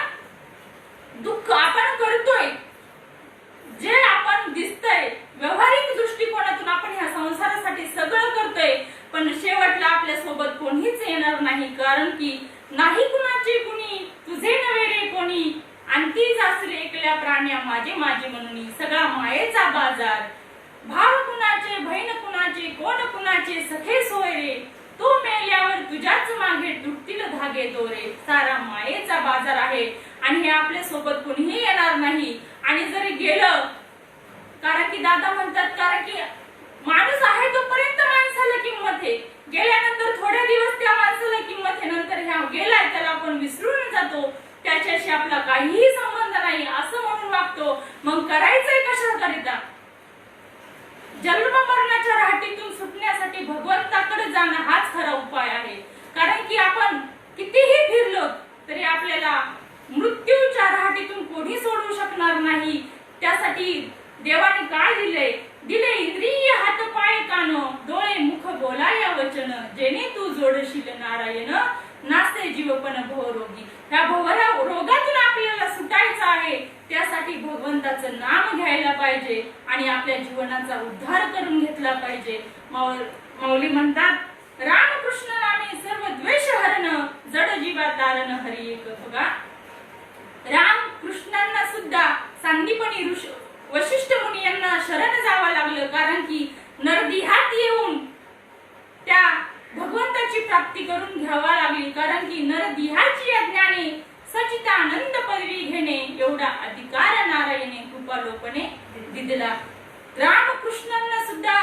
दुःख आपण करतोय, जे आपण दिसतंय व्यवहारिक दृष्टिकोनातून आपण ह्या संसारासाठी सगळं करतोय, पण शेवटला आपल्या सोबत कोणीच येणार नाही. कारण की नाही कुणाची कुणी, तुझे नव्हे रे कोणी, आणती जासले एकल्या प्राण्या माझे माझे म्हणून. सगळा मायेचा बाजार, भाव कुणाचे, बहीण कुणाचे, कोण कुणाचे, सखे सोय रे. तू मेल्यावर तुझ्याच मागे तुटतील धागे दोरे. सारा मायेचा बाजार आहे. आणि हे आपल्या सोबत कोणीही येणार नाही. आणि जरी गेलं, कारण की दादा म्हणतात, कारण की माणूस आहे तोपर्यंत माणसाला किंमत आहे. गेल्यानंतर थोडे दिवस त्या माणसाला किंमत आहे, नंतर ह्या गेलाय त्याला आपण विसरून जातो. त्याच्याशी आपला काहीही संबंध नाही असं म्हणून वागतो. मग करायचंय कशाकरिता? जन्म मरणाच्या राहटीतून सुटण्यासाठी भगवंताकडे जाणं हाच खरा उपाय आहे. कारण की आपण कितीही फिरलो तरी आपल्याला मृत्यूच्या राहटीतून कोणी सोडू शकणार नाही. त्यासाठी देवाने काय दिले? इंद्रिय हात पाय कान, डोळे मुख बोलाया वचन. जेणे तू जोडशील नारायण, नासे जीवपण भवरोगी. ह्या रोगातून आपल्याला सुटायचं आहे. त्यासाठी भगवंताचं नाम घ्यायला पाहिजे आणि आपल्या जीवनाचा उद्धार करून घेतला पाहिजे. माऊली म्हणतात, रामकृष्ण नामे सर्व द्वेष हरण, जड जीवा तारण हरी एक. बघा, राम कृष्णांना सुद्धा सांदीपणी वशिष्ठ मुनी यांना शरण जावं लागलं. कारण की नरदेहात येऊन त्या भगवंताची प्राप्ती करून घ्यावा लागली. कारण की नरदेहाची अज्ञाने सचितानंद पदवी घेणे, एवढा अधिकार नारायणे कृपालोपणे दिला. रामकृष्णांना सुद्धा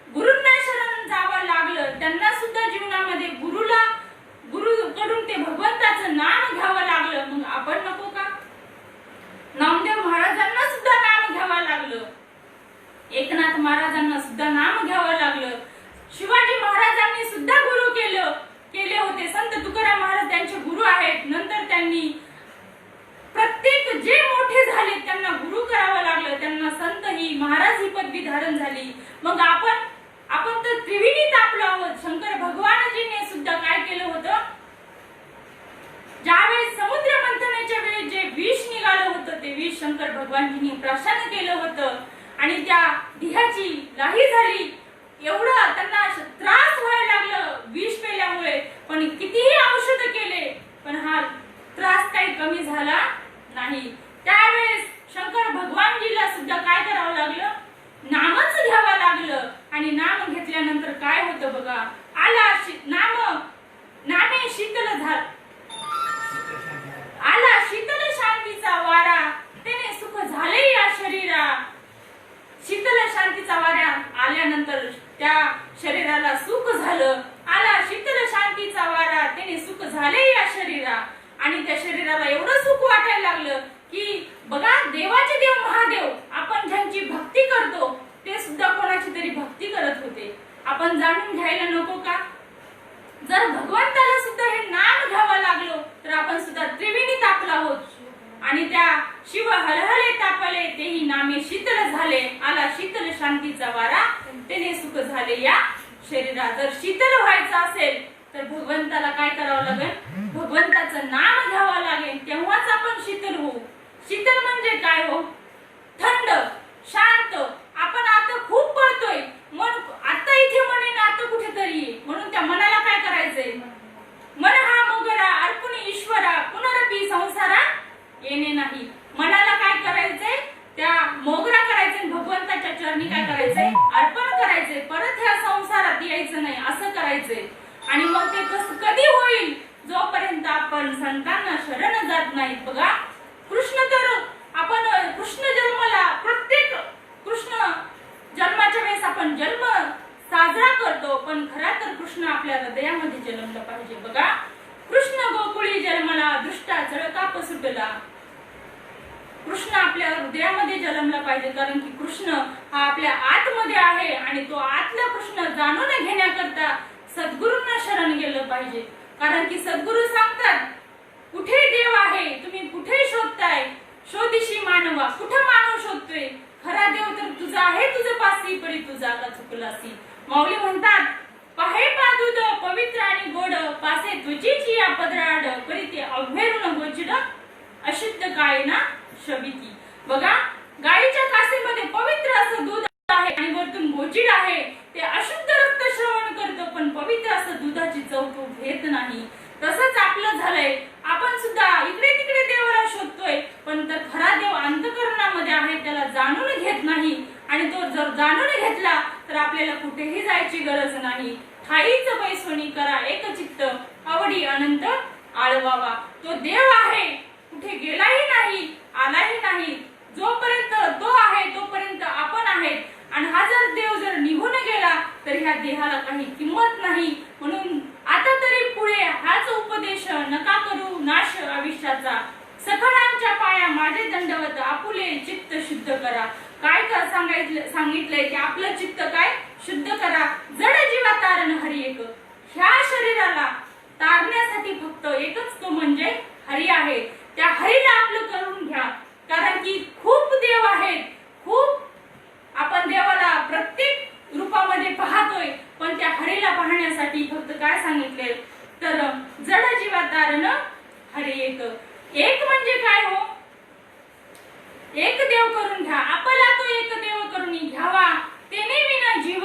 गुरूंना शरण जावं लागलं. त्यांना सुद्धा जीवनामध्ये गुरुकडून ते भगवंताचं नाम घ्यावं लागलं. मग आपण नको का? नामदेव महाराजांना सुद्धा नाम घ्यावं लागलं. एकनाथ महाराजांना सुद्धा नाम घ्यावं लागलं. शिवाजी महाराजांनी सुद्धा गुरु केले होते. संत तुकाराम महाराज त्यांचे गुरु आहेत. नंतर त्यांनी प्रत्येक जे मोठे झाले त्यांना गुरु करावं लागलं. त्यांना संत ही, महाराज ही पदवी धारण झाली. मग आपण तर त्रिविधीत आपलो आहोत. शंकर भगवानजीने सुद्धा काय केलं होतं? ज्यावेळेस समुद्र मंथनाच्या वेळी जे विष निघालं होतं ते विष शंकर भगवानजींनी प्राशन केलं होतं. आणि त्या देहाची लाही झाली. एवढं त्यांना त्रास व्हायला लागलं विष पेल्यामुळे. पण कितीही औषध केले पण हा त्रास काही कमी झाला नाही. त्यावेळेस शंकर भगवानजीला सुद्धा काय करावं लागलं? नामच घ्यावं लागलं. आणि नाम घेतल्यानंतर काय होतं बघा, आला नामे शीतल झाला, आला शीतल शांतीचा वारा, त्याने सुख झाले या शरीरा. शीतल शांतीचा वारा आल्यानंतर त्या शरीराला सुख झालं. आला शीतल शांतीचा वारा, त्याने सुख झाले या शरीरा. आणि त्या शरीराला एवढं सुख वाटायला लागलं की बघा, देवाचे देव महादेव आपण ज्यांची भक्ती करतो ते सुद्धा कोणाची तरी भक्ती करत होते. आपण जाणून घ्यायला नको का? जर भगवंताला काय करावं लागेल, भगवंताचं नाम घ्यावं लागेल, तेव्हाच आपण शीतल होऊ. शीतल म्हणजे काय हो, थंड, शांत. आपण आता खूप पळतोय, मन आता इथे म्हणेन आता कुठेतरी, म्हणून त्या मनाला काय करायचंय, मन हा मोगरा अर्पण ईश्वरा पुनरपी संसारा येणे नाही. मनाला काय करायचंय, त्या मोगरा करायचंय, भगवंताच्या चरणी काय करायचंय, अर्पण करायचंय, परत ह्या संसारात यायचं नाही असं करायचंय. आणि मग ते कधी होईल, जोपर्यंत आपण संतांना शरण जात नाहीत. बघा कृष्ण तर आपण कृष्ण जन्माला प्रत्येक कृष्ण जन्माच्या वेळेस आपण जन्म साजरा करतो, पण खरा तर कृष्ण आपल्या हृदयामध्ये जन्मला पाहिजे. बघा कृष्ण गोकुळी जन्मला दृष्टा जळकाप सुटला. कृष्ण आपल्या हृदयामध्ये जन्मला पाहिजे, कारण की कृष्ण हा आपल्या आतमध्ये आहे आणि तो आतला कृष्ण जाणून घेण्याकरता सद्गुरूंना शरण गेलं पाहिजे. कारण की सद्गुरू सांगतात, कुठे देव आहे, तुम्ही कुठे शोधताय, शोधिशी मानवा, कुठे मानव शोधतोय, खरा देव तर तुझा आहे, तुझं पासी परी तुझा का चुकलासी. माऊली म्हणतात, पाहे पादुद पवित्र आणि गोड, पासे तुझीची या पदराड, परी ते अभेरून गोचिड अशुद्ध काय ना शबिती. बघा गाईच्या कासेमध्ये पवित्र असं दूध आहे आणि वरतून गोचिड आहे, ते अशुद्ध रक्त श्रवण करतं, पण पवित्र असं दुधाची चव तो घेत नाही. तसंच आपलं झालंय, आपण सुद्धा इकडे तिकडे देवाला शोधतोय, पण तर खरा देव अंतःकरणामध्ये आहे, त्याला जाणून घेत नाही. आणि तो जर जाणून घेतला तर आपल्याला कुठेही जायची गरज नाही. ठाईच बैसोनी करा एक चित्त, आवडी अनंत आळवावा. तो देव आहे, कुठे गेलाही नाही, आलाही नाही. जोपर्यंत तो आहे तोपर्यंत आपण आहेत. आणि हा जर देव जर निघून गेला तर ह्या देहाला काही किंमत नाही. म्हणून आता तरी पुढे हाच उपदेश नका करू नाश आयुष्याचा, सखणांच्या पाया माझे दंडवत, आपुले चित्त शुद्ध करा. काय सांगितलंय की आपलं चित्त काय शुद्ध करा. जड जीवा तारण हरी एक. ह्या शरीराला तारण्यासाठी फक्त एकच तो म्हणजे हरी आहे. त्या हरीला आपलं करून घ्या, कारण की खूप देव आहेत, खूप आपण देवाला प्रत्येक रूपामध्ये पाहतोय, पण त्या हरीला पाहण्यासाठी फक्त काय सांगितले तर जड जीवा तारण हरी एक. एक म्हणजे काय हो, एक देव करून घ्या. आपला तो एक देव करून घ्यावा, तेने विना जीव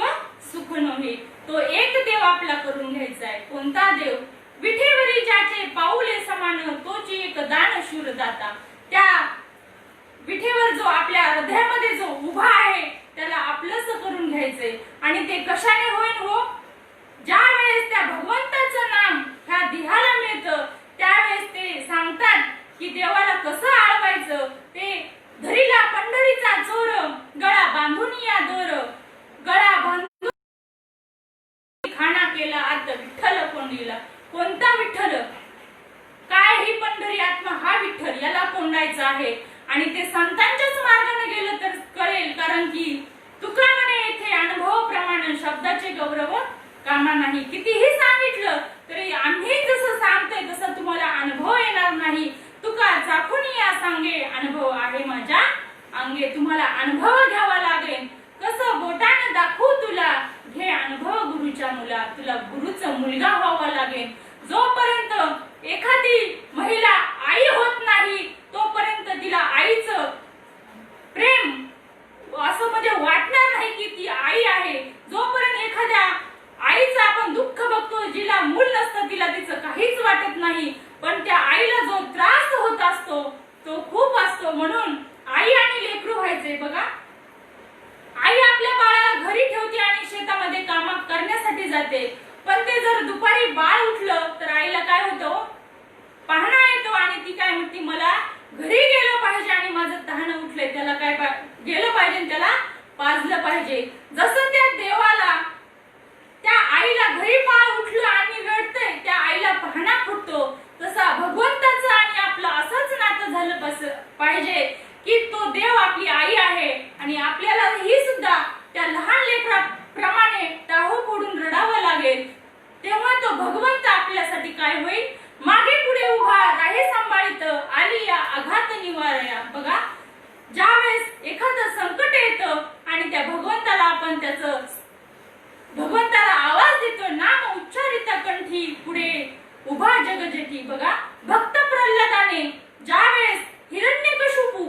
सुख नव्हे. तो एक देव आपला करून घ्यायचा आहे. कोणता देव, विठेवरी ज्याचे पाऊले समान, तोची एक दान शूर दाता. त्या विठेवर जो आपल्या हृदयामध्ये जो उभा आहे त्याला आपलंच करून घ्यायचंय. आणि ते कशाने होईल हो, ज्या वेळेस त्या भगवंताचं नाम ह्या देहाला मिळतं त्यावेळेस ते सांगतात की देवाला कसं आळवायचं. ते धरीला पंढरीचा चोर, गळा बांधून या दोर, गळा बांधून खाना केला आत विठ्ठल कोंडीला. कोणता विठ्ठल, काय ही पंढरी आत्मा, हा विठ्ठल, याला कोंडायचं आहे. आणि ते संतांच्याच मार्गाने गेलं तर कळेल, कारण की तुका म्हणे येथे अनुभव प्रमाण शब्दाचे गौरव कामा नाही. कितीही सांगितलं तरी आम्ही जसं सांगतोय तसं तुम्हाला अनुभव येणार नाही. तुका चाखून या सांगे, अनुभव आहे माझ्या अंगे. तुम्हाला अनुभव घ्यावा लागेल. कसं बोटाने दाखवू तुला, घे अनुभव गुरुच्या मुला. तुला गुरुचा मुलगा व्हावा लागेल. जोपर्यंत एखादी महिला आई होत नाही तोपर्यंत तिला आईचं प्रेम असं म्हणजे वाटणार नाही की ती आई आहे. जोपर्यंत एखाद्या आईचं आपण दुःख बघतो, जिला मूल नसतं तिला तिचं काहीच वाटत नाही, पण त्या आईला जो त्रास होत असतो तो खूप असतो. म्हणून आई आणि लेकरू व्हायचे. बघा आई आपल्या बाळाला घरी ठेवते आणि शेतामध्ये काम करण्यासाठी जाते, पण ते जर दुपारी बाळ उठलं तर आईला काय होतं, पाहणा येतो आणि ती काय म्हणते, मला घरी गेलं पाहिजे आणि माझं तहान उठलंय, त्याला काय गेलं पाहिजे, त्याला पाजलं पाहिजे. जसं त्या देवाला त्या आईला घरी बाळ उठलं आणि रडतंय, त्या आईला पाहणा फुटतो, तसा भगवंताचं आणि आपलं असंच नातं झालं पाहिजे की तो देव आपली आई आहे आणि आपल्याला ही सुद्धा त्या लहान लेकराप्रमाणे टाहो फोडून रडावं लागेल. तेव्हा तो भगवंत आपल्यासाठी काय होईल, मागे पुढे उभा राहे सांभाळित, आली या आघात निवारया. बघा ज्यावेळेस एखादं संकट येतं आणि त्या भगवंताला आपण भगवंताला आवाज देतो, नाम उच्चारिता कंठी, पुढे की बघा, भक्त प्रल्हादाने ज्यावेळेस हिरण्यकशिपू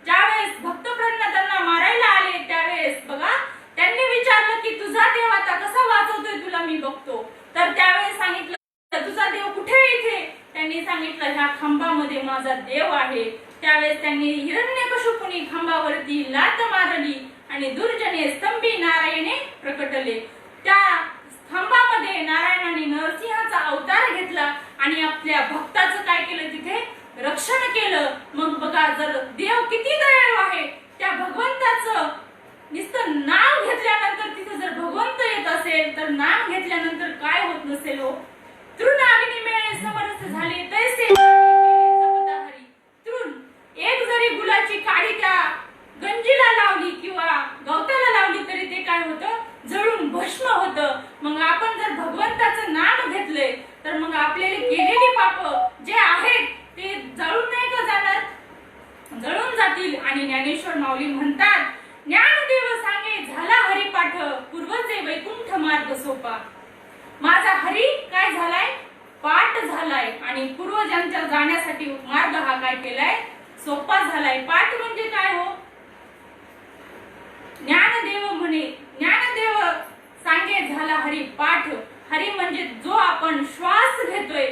ज्यावेळेस भक्त प्रल्हादांना मारायला आले त्यावेळेस बघा त्यांनी विचारलं की तुझा देव आता कसा वाचवतोय तुला मी बघतो. तर त्यावेळेस सांगितलं तुझा देव कुठे इथे. त्यांनी सांगितलं ह्या खांबामध्ये माझा देव आहे. त्यावेळेस त्यांनी हिरण्यकशिपूने खांबावरती लाथ मारली आणि दुर्जने स्तंभी नारायणे प्रकटले. त्या खांबामध्ये नारायणाने नरसिंहाचा अवतार घेतला आणि आपल्या भक्ताचं काय केलं तिथे रक्षण केलं. मग बघा जर देव किती दयाळू आहे, त्या भगवंताचं नुसतं नाव घेतल्यानंतर तिथे जर भगवंत येत असेल तर नाम घेतल्यानंतर काय होत नसेल हो. तृणाग्नी मिळे समरस झाले तैसे जपदाहरी. तृण एक जरी गुलाची काडी त्या गंजीला लावली किंवा गवताला लावली तरी ते काय होतं जळून भस्म होतं. मग आपण जर भगवंताचं नाम घेतलंय तर मग आपल्याला केलेली पाप जे आहेत ते जळून नाही का जाणार, जळून जातील. आणि ज्ञानेश्वर माऊली म्हणतात ज्ञानदेव सांगे झाला हरिपाठ पूर्वजे वैकुंठ मार्ग सोपा. माझा हरी काय झालाय पाठ झालाय आणि पूर्वजांच्या जाण्यासाठी मार्ग हा काय केलाय सोपा झालाय. पाठ म्हणजे काय हो, ज्ञानदेव म्हणे ज्ञानदेव सांगे झाला हरी पाठ. हरी म्हणजे जो आपण श्वास घेतोय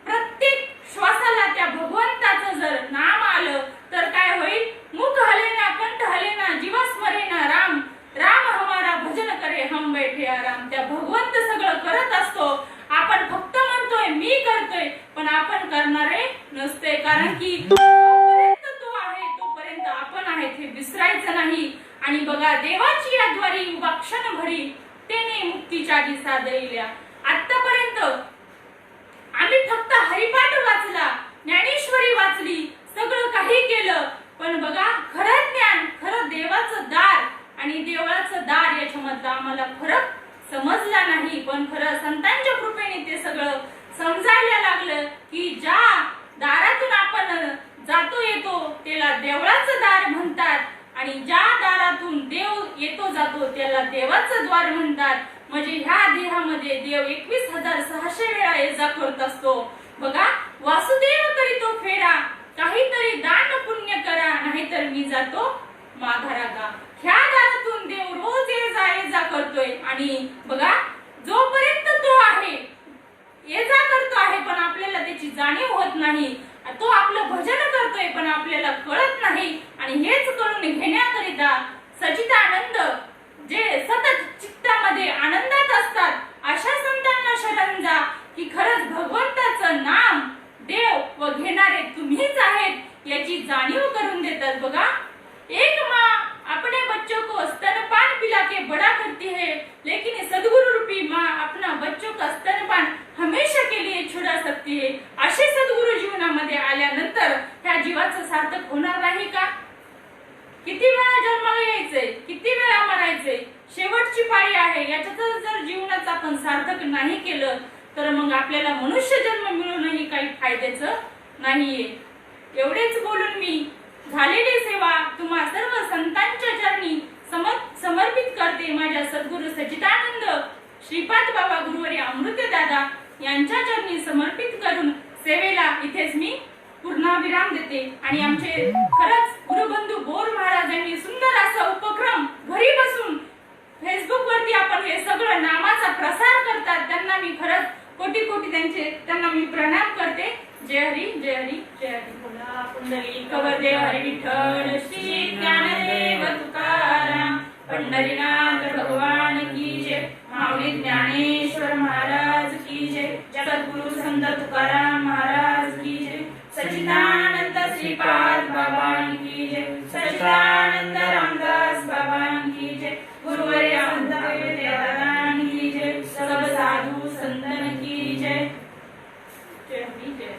प्रत्येक श्वासाला त्या भगवंताचं जर नाम आलं तर काय होईल, मुख हलेना कंठ हलेना जीवा स्मरेना राम राम हमारा भजन करे हम बैठे आराम. त्या भगवंत सगळं करत असतो, आपण फक्त म्हणतोय मी करतोय पण आपण करणारे नसते. कारण की जोपर्यंत तो आहे तोपर्यंत आपण आहे हे विसरायचं नाही. आणि बघा देवाची या द्वारी उभा क्षण भरी तेने मुक्तीच्या दिशा दैल्या. आतापर्यंत आम्ही फक्त हरिपाठ वाचला, ज्ञानेश्वरी वाचली, सगळं काही केलं, पण बघा खरं ज्ञान खरं देवाचं दार आणि देवळाचं दार याच्यामधला आम्हाला फरक समजला नाही. पण खरं संतांच्या कृपेने ते सगळं समजायला लागलं की ज्या दारातून आपण जातो येतो त्याला देवळाचं दार म्हणतात आणि ज्या दारातून देव येतो जातो त्याला देवाचं द्वार म्हणतात. म्हणजे ह्या देहामध्ये देव 21,600 वेळा ये जा करत असतो. बघा वासुदेव करीतो फेरा, काहीतरी दान पुण्य करा नाहीतर मी जातो माघारा गा. ह्या दारातून देव रोज ये जा करतोय आणि बघा जोपर्यंत तो आहे ये जा करतो आहे पण आपल्याला त्याची जाणीव होत नाही. तो आपलं भजन करतोय पण आपल्याला कळत नाही. आणि हेच करून घेण्याकरिता सच्चिदानंद जे सतत चित्तामध्ये आनंदात असतात अशा संतांना शरण जा की खरंच भगवंताचं नाम देव व घेणारे तुम्हीच आहेत याची जाणीव करून देतात. बघा एक माँ अपने बच्चों को स्तनपान पिला के बड़ा करती है, लेकिन सदगुरु रूपी माँ अपना बच्चों का स्तनपान हमेशा के लिए छुड़ा सकती है. असे सद्गुरु जीवनामध्ये आल्यानंतर त्या जीवाचं सार्थक होणार नाही का. किती वेळा जन्माला यायचंय, किती वेळा मरायचंय, शेवटची पाळी आहे. याच्यात जर जीवनाचं आपण सार्थक नाही केलं तर मग आपल्याला मनुष्य जन्म मिळूनही काही फायद्याचं नाहीये. एवढेच बोलून मी झालेली सेवा तुम्हा सर्व संतांच्या चरणी समर्पित करते. माझ्या सद्गुरु सच्चिदानंद श्रीपाद बाबा गुरुवर्य अमृतदादा यांच्या चरणी समर्पित करून सेवेला इथेच मी पूर्णविराम देते. आणि आमचे खरंच गुरुबंधू बोर महाराजांनी सुंदर असा उपक्रम घरी बसून फेसबुक वरती आपण हे सगळं नामाचा प्रसार करतात त्यांना मी खरंच कोटी कोटी त्यांना मी प्रणाम करते. जय हरी जय हरी जय हरी. बोला पुंडलिक वरदे हरी विठ्ठल श्री ज्ञानदेव तुकाराम पंढरीनाथ भगवान की जय. माऊली ज्ञानेश्वर महाराज की जय. सद्गुरु संत तुकाराम महाराज की जय. सच्चिदानंद श्रीपाद बाबा की जय. सच्चिदानंद रामदास बाबा की जय. गुरुवर्य अमृतदेव की जय. सब साधु संतन की जय. जय हरी जय.